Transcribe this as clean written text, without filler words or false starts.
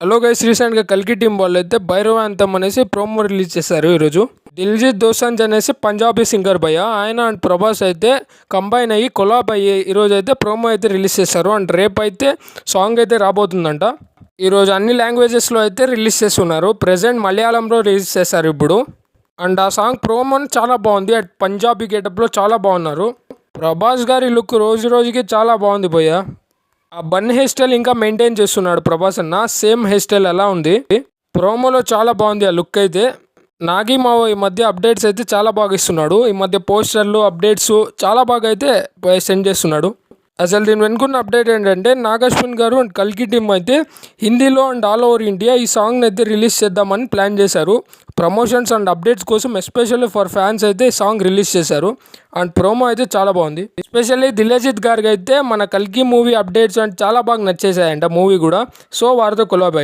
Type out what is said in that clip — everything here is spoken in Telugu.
హలో గైస్, రీసెంట్గా కల్కి టీం వాళ్ళు అయితే భైరవ యాంథమ్ అనేసి ప్రోమో రిలీజ్ చేశారు ఈరోజు. దిల్జీత్ దోసాంజ్ అనేసి పంజాబీ సింగర్ భయ్య, ఆయన అండ్ ప్రభాస్ అయితే కంబైన్ అయ్యి కొలాబ్ అయ్యి ఈరోజు అయితే ప్రోమో అయితే రిలీజ్ చేశారు. అండ్ రేపు అయితే సాంగ్ అయితే రాబోతుందంట. ఈరోజు అన్ని లాంగ్వేజెస్లో అయితే రిలీజ్ చేస్తున్నారు. ప్రజెంట్ మలయాళంలో రిలీజ్ చేశారు ఇప్పుడు. అండ్ ఆ సాంగ్ ప్రోమో చాలా బాగుంది. అండ్ పంజాబీ గెటప్లో చాలా బాగున్నారు. ప్రభాస్ గారి లుక్ రోజు రోజుకి చాలా బాగుంది భయ్య. ఆ బన్ హెయిర్ స్టైల్ ఇంకా మెయింటైన్ చేస్తున్నాడు ప్రభాస్ అన్న. సేమ్ హెయిర్ స్టైల్ ఎలా ఉంది. ప్రోమోలో చాలా బాగుంది ఆ లుక్ అయితే. నాగి మావ ఈ మధ్య అప్డేట్స్ అయితే చాలా బాగా ఇస్తున్నాడు. ఈ మధ్య పోస్టర్లు అప్డేట్స్ చాలా బాగా అయితే సెండ్ చేస్తున్నాడు. అసలు దీని వెనుకున్న అప్డేట్ ఏంటంటే, నాగశ్విన్ గారు అండ్ కల్కి టీమ్ అయితే హిందీలో అండ్ ఆల్ ఓవర్ ఇండియా ఈ సాంగ్ని అయితే రిలీజ్ చేద్దామని ప్లాన్ చేశారు. ప్రమోషన్స్ అండ్ అప్డేట్స్ కోసం ఎస్పెషల్లీ ఫర్ ఫ్యాన్స్ అయితే ఈ సాంగ్ రిలీజ్ చేశారు. అండ్ ప్రోమో అయితే చాలా బాగుంది. ఎస్పెషల్లీ దిల్జీత్ గారికి అయితే మన కల్కి మూవీ అప్డేట్స్ అండ్ చాలా బాగా నచ్చేసాయంట మూవీ కూడా. సో వారితో కొలాబ్ అయ్యారు.